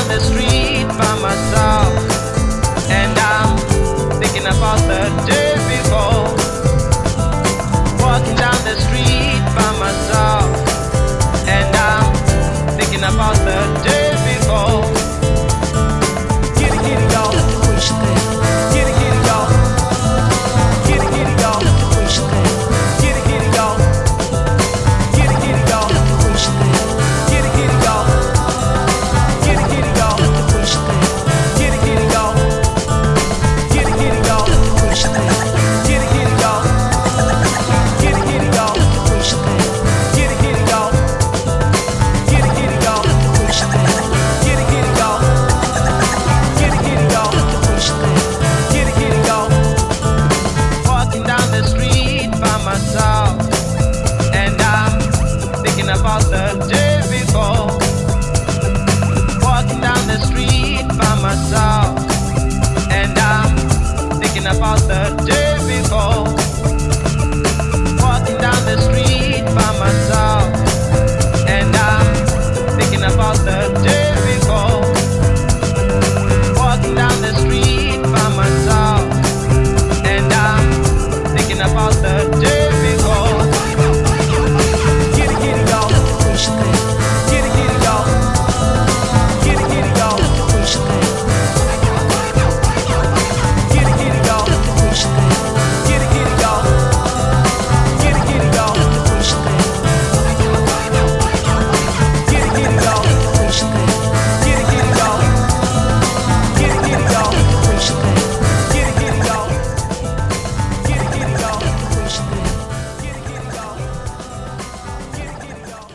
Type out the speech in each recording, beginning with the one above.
down the street by myself, and I'm thinking about the day before. Walking down the street by myself, and I'm thinking about the day before. Get it, y'all. Get it, y'all. Get it, y'all. Get it, y'all. Get it, y'all. Get it, y'all. Get it, y'all. Get it, y'all. Get it, y'all. Get it, y'all. Get it, y'all. Get it, y'all. Get it, y'all. Get it, y'all. Get it, y'all. Get it, y'all. Walking down the street by myself, and I'm thinking about the day before. Walking down the street by myself, and I'm thinking about the day before. Walking down the street by myself, and I'm thinking about the day before. Walking down the street by myself, and I'm thinking about the day before. Get it, y'all. Get it, y'all. Get it, y'all. Get it, y'all. Get it, y'all. Get it, y'all. Get it, y'all. Get it, y'all. Get it, y'all. Get it, y'all. Get it, y'all.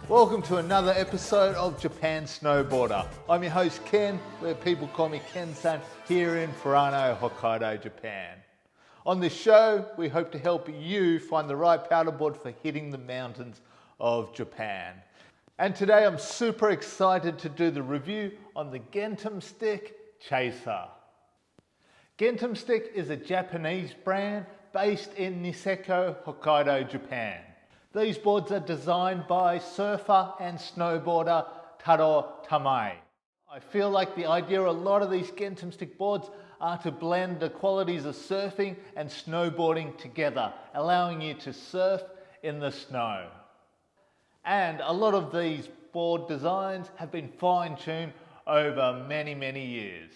Welcome to another episode of Japan Snowboarder. I'm your host Ken, where people call me Ken-san, here in Furano, Hokkaido, Japan. On this show, we hope to help you find the right powderboard for hitting the mountains of Japan. And today I'm super excited to do the review on the Gentemstick Chaser. Gentemstick is a Japanese brand based in Niseko, Hokkaido, Japan. These boards are designed by surfer and snowboarder Taro Tamai. I feel like the idea of a lot of these Gentemstick boards are to blend the qualities of surfing and snowboarding together, allowing you to surf in the snow. And a lot of these board designs have been fine-tuned over many, many years.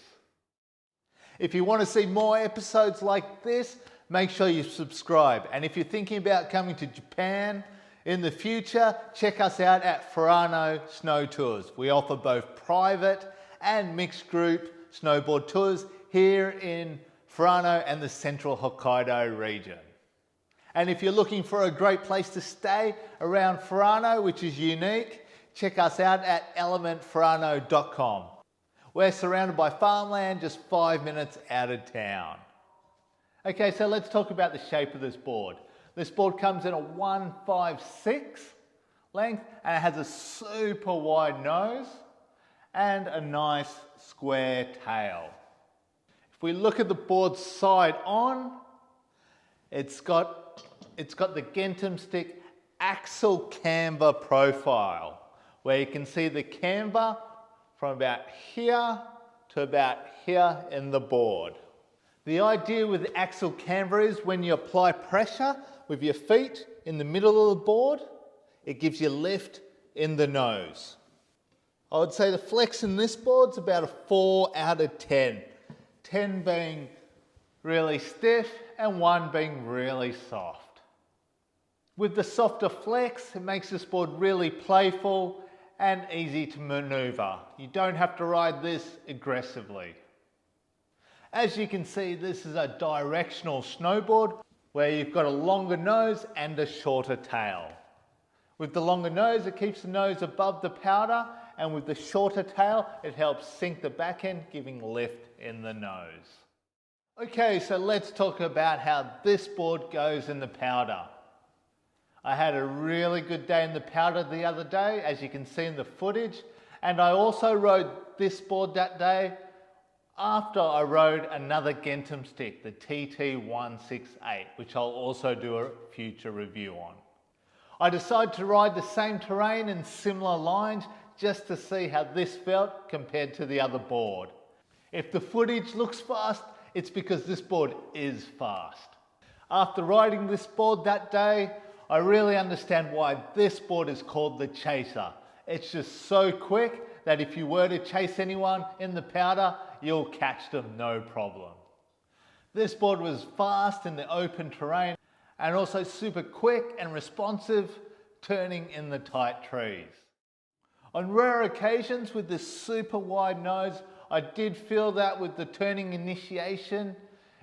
If you want to see more episodes like this, make sure you subscribe. And if you're thinking about coming to Japan in the future, check us out at Furano Snow Tours. We offer both private and mixed group snowboard tours here in Furano and the central Hokkaido region. And if you're looking for a great place to stay around Furano, which is unique, check us out at elementfurano.com. We're surrounded by farmland just 5 minutes out of town. Okay, so let's talk about the shape of this board. This board comes in a 156 length, and it has a super wide nose and a nice square tail. If we look at the board side on, it's got the Gentemstick axle camber profile, where you can see the camber from about here to about here in the board. The idea with the axle camber is when you apply pressure with your feet in the middle of the board, it gives you lift in the nose. I would say the flex in this board's about a 4 out of 10. 10 being really stiff and 1 being really soft. With the softer flex, it makes this board really playful and easy to maneuver. You don't have to ride this aggressively. As you can see, this is a directional snowboard where you've got a longer nose and a shorter tail. With the longer nose, it keeps the nose above the powder, and with the shorter tail, it helps sink the back end, giving lift in the nose. Okay, so let's talk about how this board goes in the powder. I had a really good day in the powder the other day, as you can see in the footage, and I also rode this board that day after I rode another Gentemstick, the TT168, which I'll also do a future review on. I decided to ride the same terrain and similar lines just to see how this felt compared to the other board. If the footage looks fast, it's because this board is fast. After riding this board that day, I really understand why this board is called the Chaser. It's just so quick that if you were to chase anyone in the powder, you'll catch them no problem. This board was fast in the open terrain and also super quick and responsive, turning in the tight trees. On rare occasions with this super wide nose, I did feel that with the turning initiation,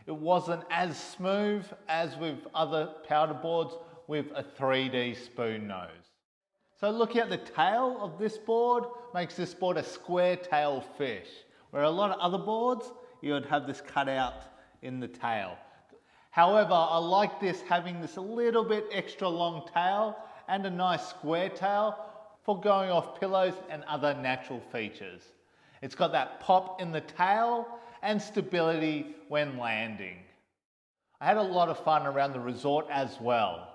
it wasn't as smooth as with other powder boards with a 3D spoon nose. So looking at the tail of this board makes this board a square tail fish, where a lot of other boards, you would have this cut out in the tail. However, I like this having this a little bit extra long tail and a nice square tail for going off pillows and other natural features. It's got that pop in the tail and stability when landing. I had a lot of fun around the resort as well.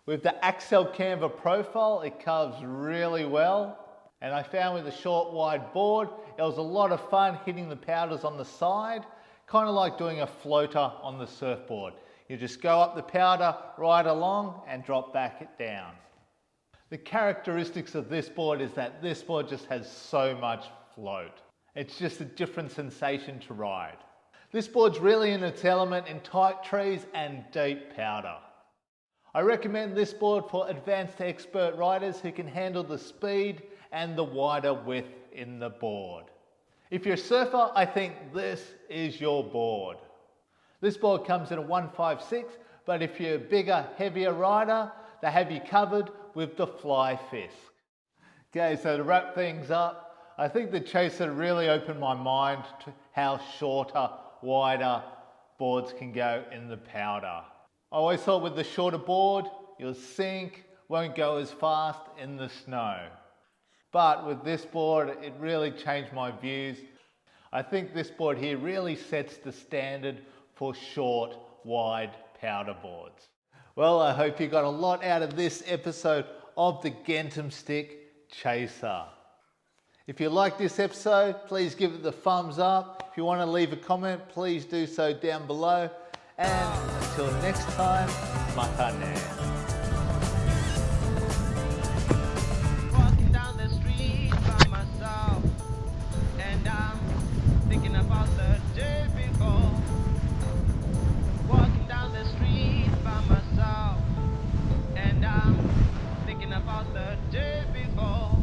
With the Axel Camber profile, it carves really well. And I found with a short wide board, it was a lot of fun hitting the powders on the side, kind of like doing a floater on the surfboard. You just go up the powder, ride along and drop back down. The characteristics of this board is that this board just has so much float. It's just a different sensation to ride. This board's really in its element in tight trees and deep powder. I recommend this board for advanced expert riders who can handle the speed and the wider width in the board. If you're a surfer, I think this is your board. This board comes in a 156, but if you're a bigger, heavier rider, they have you covered with the Fly Fisk. Okay, so to wrap things up, I think the Chaser really opened my mind to how shorter, wider boards can go in the powder. I always thought with the shorter board, you'll sink, won't go as fast in the snow. But with this board, it really changed my views. I think this board here really sets the standard for short, wide powder boards. Well, I hope you got a lot out of this episode of the Gentemstick Chaser. If you like this episode, please give it the thumbs up. If you want to leave a comment, please do so down below. And until next time, mata ne. Walking down the street by myself, and I'm thinking about the day before. Walking down the street by myself, and I'm thinking about the day before.